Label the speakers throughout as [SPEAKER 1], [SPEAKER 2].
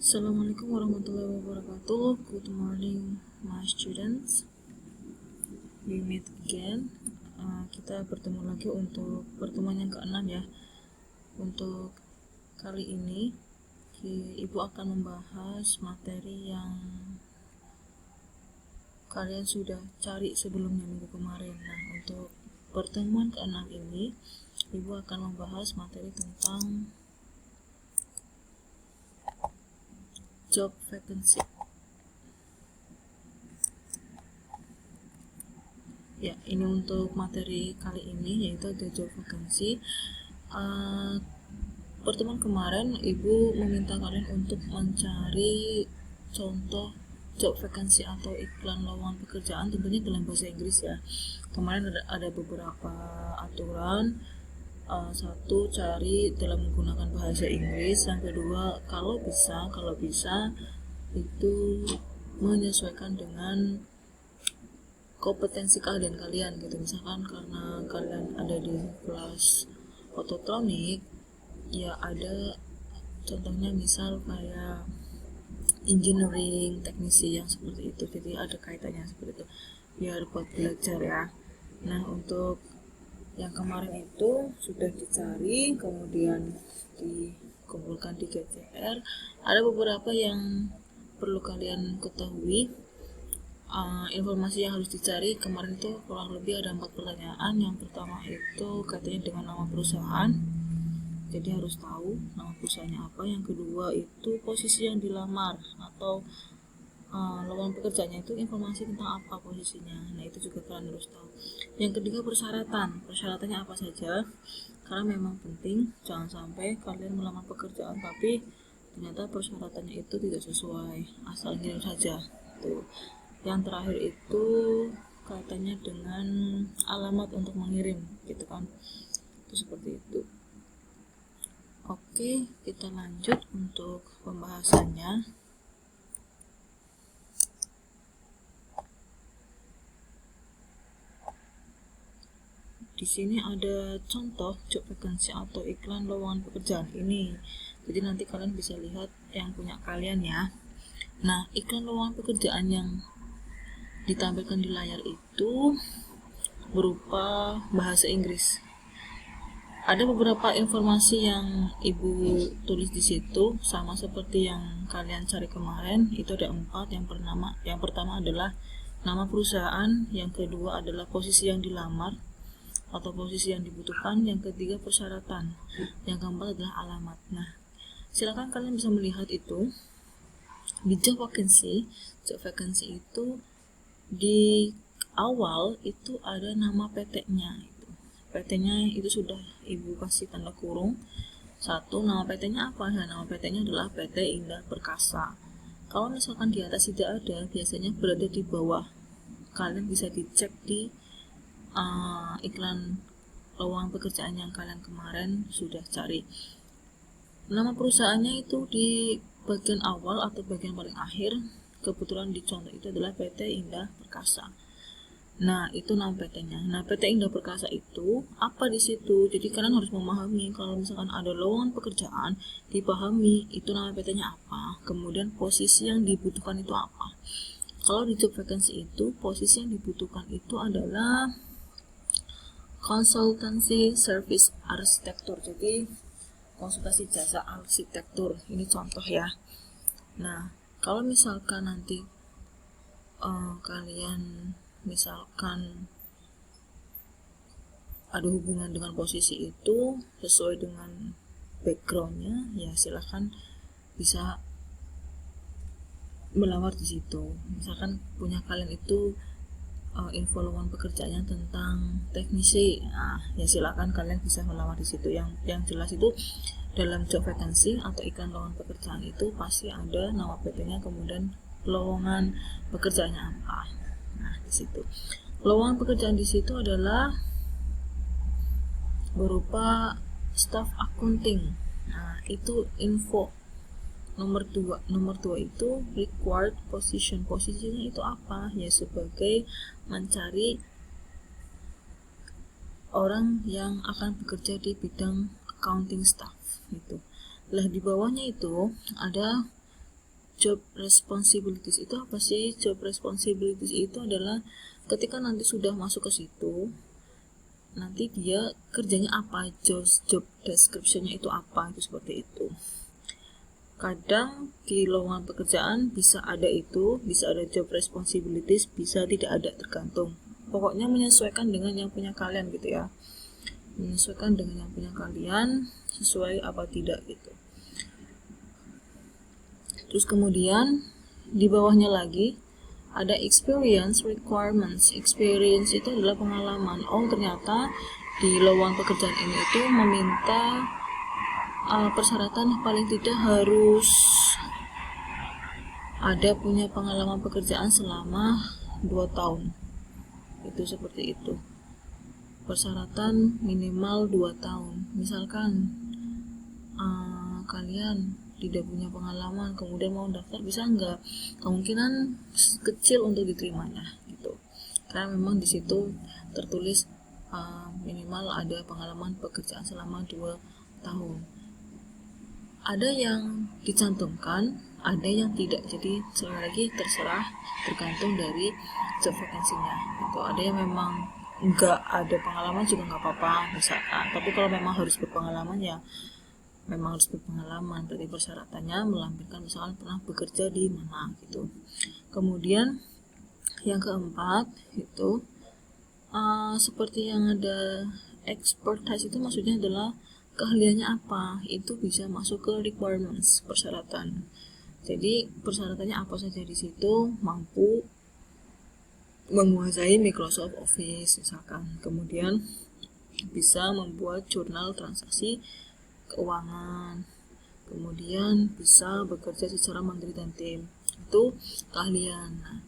[SPEAKER 1] Assalamualaikum warahmatullahi wabarakatuh. Good morning, my students. We meet again. Kita bertemu lagi untuk pertemuan yang ke-6 ya. Untuk kali ini, Ibu akan membahas materi yang kalian sudah cari sebelumnya minggu kemarin. Nah, untuk pertemuan ke-6 ini, Ibu akan membahas materi tentang job vacancy. Ya, ini untuk materi kali ini yaitu ada job vacancy. Pertemuan kemarin Ibu meminta kalian untuk mencari contoh job vacancy atau iklan lowongan pekerjaan tentunya dalam bahasa Inggris ya. Kemarin ada beberapa aturan. Satu, cari dalam menggunakan bahasa Inggris. Yang kedua, kalau bisa itu menyesuaikan dengan kompetensi keahlian kalian gitu. Misalkan karena kalian ada di kelas ototronik, ya ada contohnya misal kayak engineering, teknisi yang seperti itu. Jadi ada kaitannya seperti itu biar buat belajar ya. Nah, untuk yang kemarin itu sudah dicari, kemudian dikumpulkan di GCR. Ada beberapa yang perlu kalian ketahui. Informasi yang harus dicari kemarin itu kurang lebih ada 4 pertanyaan. Yang pertama itu katanya dengan nama perusahaan, jadi harus tahu nama perusahaannya apa. Yang kedua itu posisi yang dilamar atau lowongan pekerjaannya itu informasi tentang apa posisinya. Nah, itu juga kalian harus tahu. Yang ketiga persyaratannya apa saja, karena memang penting jangan sampai kalian melamar pekerjaan tapi ternyata persyaratannya itu tidak sesuai, asal ngirim saja tuh. Yang terakhir itu kaitannya dengan alamat untuk mengirim gitu kan, itu seperti itu. Oke, kita lanjut untuk pembahasannya. Di sini ada contoh job vacancy atau iklan lowongan pekerjaan ini. Jadi nanti kalian bisa lihat yang punya kalian ya. Nah, iklan lowongan pekerjaan yang ditampilkan di layar itu berupa bahasa Inggris. Ada beberapa informasi yang Ibu tulis di situ sama seperti yang kalian cari kemarin. Itu ada 4. Yang pertama adalah nama perusahaan, yang kedua adalah posisi yang dilamar atau posisi yang dibutuhkan, yang ketiga persyaratan, yang keempat adalah alamat. Nah, silakan kalian bisa melihat itu di job vacancy itu di awal itu ada nama PT-nya. PT-nya itu sudah Ibu kasih tanda kurung. Satu, nama PT-nya apa? Nah, nama PT-nya adalah PT Indah Perkasa. Kalau misalkan di atas tidak ada, biasanya berada di bawah. Kalian bisa dicek di iklan lowongan pekerjaan yang kalian kemarin sudah cari. Nama perusahaannya itu di bagian awal atau bagian paling akhir. Kebetulan di contoh itu adalah PT Indah Perkasa. Nah, itu nama PT-nya. Nah, PT Indah Perkasa itu apa di situ? Jadi kalian harus memahami kalau misalkan ada lowongan pekerjaan, dipahami itu nama PT-nya apa, kemudian posisi yang dibutuhkan itu apa. Kalau di job vacancy itu posisi yang dibutuhkan itu adalah konsultansi service arsitektur. Jadi konsultasi jasa arsitektur. Ini contoh ya. Nah, kalau misalkan nanti kalian misalkan ada hubungan dengan posisi itu sesuai dengan backgroundnya, ya silahkan bisa melamar di situ. Misalkan punya kalian itu info lowongan pekerjaannya tentang teknisi, nah ya silakan kalian bisa melamar di situ. Yang jelas itu dalam job vacancy atau iklan lowongan pekerjaan itu pasti ada nama PT-nya, kemudian lowongan pekerjaannya apa. Nah, di situ lowongan pekerjaan di situ adalah berupa staff accounting. Nah, itu info. Nomor 2 itu required position. Posisinya itu apa? Ya sebagai mencari orang yang akan bekerja di bidang accounting staff gitu. Lah di bawahnya itu ada job responsibilities itu apa sih? Job responsibilities itu adalah ketika nanti sudah masuk ke situ, nanti dia kerjanya apa, job description-nya itu apa, itu seperti itu. Kadang di lowongan pekerjaan bisa ada itu, bisa ada job responsibilities, bisa tidak ada, tergantung. Pokoknya menyesuaikan dengan yang punya kalian gitu ya. Menyesuaikan dengan yang punya kalian, sesuai apa tidak gitu. Terus kemudian di bawahnya lagi ada experience requirements. Experience itu adalah pengalaman. Oh, ternyata di lowongan pekerjaan ini itu meminta persyaratan paling tidak harus ada punya pengalaman pekerjaan selama 2 tahun. Itu seperti itu. Persyaratan minimal 2 tahun. Misalkan kalian tidak punya pengalaman kemudian mau daftar, bisa nggak? Kemungkinan kecil untuk diterimanya gitu, karena memang di situ tertulis minimal ada pengalaman pekerjaan selama 2 tahun. Ada yang dicantumkan, ada yang tidak, jadi sekali lagi terserah, tergantung dari job vacancy-nya gitu. Ada yang memang nggak ada pengalaman juga nggak apa-apa misalkan, tapi kalau memang harus berpengalaman ya memang harus berpengalaman. Berarti persyaratannya melampirkan misalkan pernah bekerja di mana gitu. Kemudian yang keempat itu seperti yang ada expertise, itu maksudnya adalah keahliannya apa, itu bisa masuk ke requirements, persyaratan. Jadi persyaratannya apa saja di situ, mampu menguasai Microsoft Office misalkan, kemudian bisa membuat jurnal transaksi keuangan, kemudian bisa bekerja secara mandiri dan tim. Itu keahlian. Nah,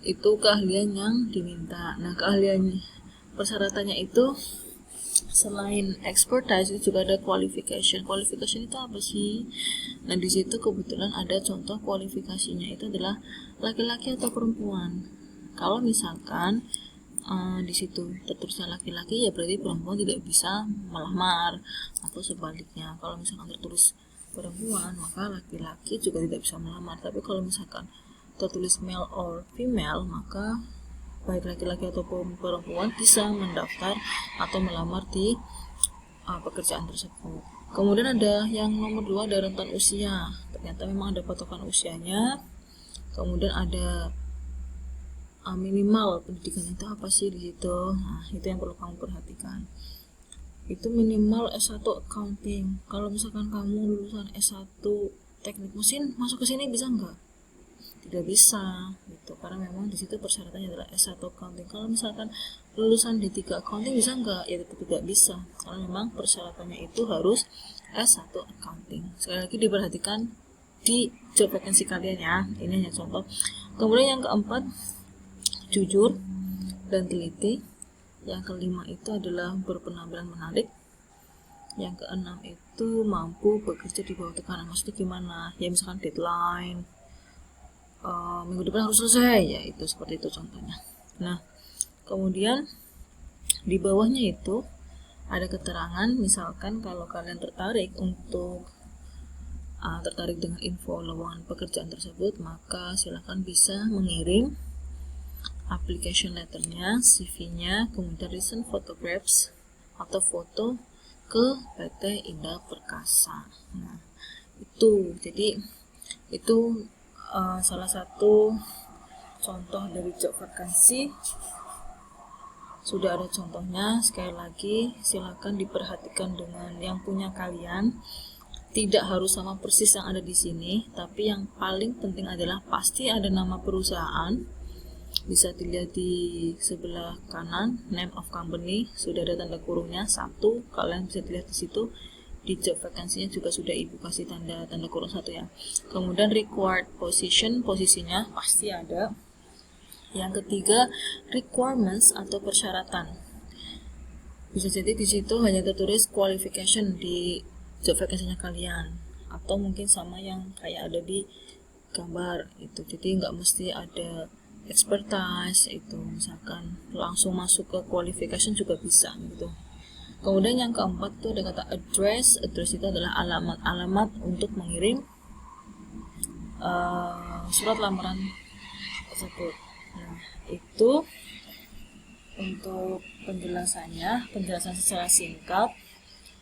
[SPEAKER 1] itu keahlian yang diminta. Nah, keahlian persyaratannya itu selain expertise itu juga ada qualification. Qualification itu apa sih? Nah, di situ kebetulan ada contoh kualifikasinya, itu adalah laki-laki atau perempuan. Kalau misalkan di situ tertulisnya laki-laki, ya berarti perempuan tidak bisa melamar, atau sebaliknya kalau misalkan tertulis perempuan maka laki-laki juga tidak bisa melamar. Tapi kalau misalkan tertulis male or female, maka baik laki-laki ataupun perempuan bisa mendaftar atau melamar di pekerjaan tersebut. Kemudian ada yang nomor 2, ada rentan usia. Ternyata memang ada patokan usianya. Kemudian ada minimal pendidikan itu apa sih di situ. Nah, itu yang perlu kamu perhatikan. Itu minimal S1 accounting. Kalau misalkan kamu lulusan S1 teknik mesin masuk ke sini bisa nggak? Tidak bisa gitu, karena memang di situ persyaratannya adalah S1 accounting. Kalau misalkan lulusan D3 accounting bisa nggak? Ya tetap tidak bisa, karena memang persyaratannya itu harus S1 accounting. Sekali lagi diperhatikan di job vacancy kalian ya. Ini hanya contoh. Kemudian yang keempat, jujur dan teliti. Yang kelima itu adalah berpenampilan menarik. Yang keenam itu mampu bekerja di bawah tekanan. Maksudnya gimana? Ya misalkan deadline, minggu depan harus selesai, ya itu seperti itu contohnya. Nah, kemudian di bawahnya itu ada keterangan, misalkan kalau kalian tertarik dengan info lowongan pekerjaan tersebut, maka silakan bisa mengirim application letternya, CV-nya, kemudian recent photographs atau foto ke PT Indah Perkasa. Nah, itu jadi itu salah satu contoh dari job vacancy. Sudah ada contohnya. Sekali lagi silakan diperhatikan dengan yang punya kalian. Tidak harus sama persis yang ada di sini, tapi yang paling penting adalah pasti ada nama perusahaan. Bisa dilihat di sebelah kanan, name of company, sudah ada tanda kurungnya 1. Kalian bisa dilihat di situ. Di job vacancy-nya juga sudah ibu kasih tanda kurung 1 ya. Kemudian required position, posisinya pasti ada. Yang ketiga, requirements atau persyaratan. Bisa jadi di situ hanya tertulis qualification di job vacancy-nya kalian, atau mungkin sama yang kayak ada di gambar itu. Jadi nggak mesti ada expertise itu, misalkan langsung masuk ke qualification juga bisa gitu. Kemudian yang keempat itu ada kata address. Address itu adalah alamat untuk mengirim surat lamaran tersebut. Nah, itu untuk penjelasan secara singkat.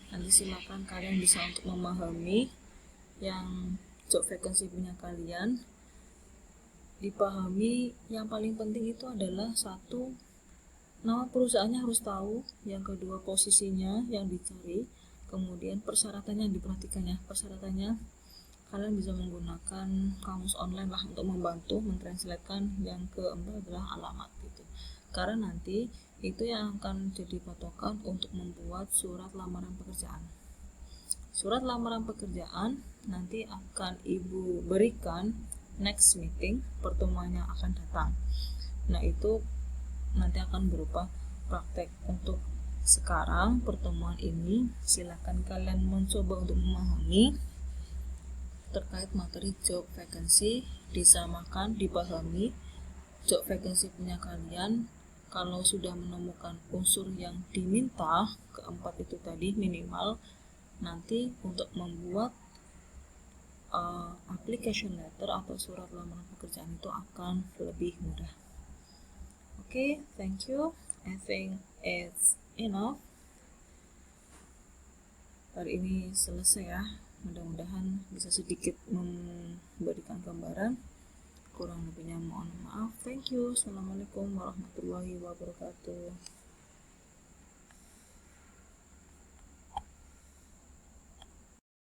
[SPEAKER 1] Nanti silakan kalian bisa untuk memahami yang job vacancy punya kalian. Dipahami, yang paling penting itu adalah satu, nama perusahaannya harus tahu, yang kedua posisinya yang dicari, kemudian persyaratannya yang diperhatikannya. Persyaratannya kalian bisa menggunakan kamus online lah untuk membantu mentranslatekan. Yang keempat adalah alamat gitu, karena nanti itu yang akan jadi patokan untuk membuat surat lamaran pekerjaan. Surat lamaran pekerjaan nanti akan ibu berikan next meeting, pertemuannya akan datang. Nah, itu nanti akan berupa praktek. Untuk sekarang pertemuan ini silakan kalian mencoba untuk memahami terkait materi job vacancy, disamakan, dipahami job vacancy punya kalian. Kalau sudah menemukan unsur yang diminta, keempat itu tadi minimal, nanti untuk membuat application letter atau surat lamaran pekerjaan itu akan lebih mudah. Oke, thank you. I think it's enough. Hari ini selesai ya. Mudah-mudahan bisa sedikit memberikan gambaran. Kurang lebihnya mohon maaf. Thank you. Assalamualaikum warahmatullahi wabarakatuh.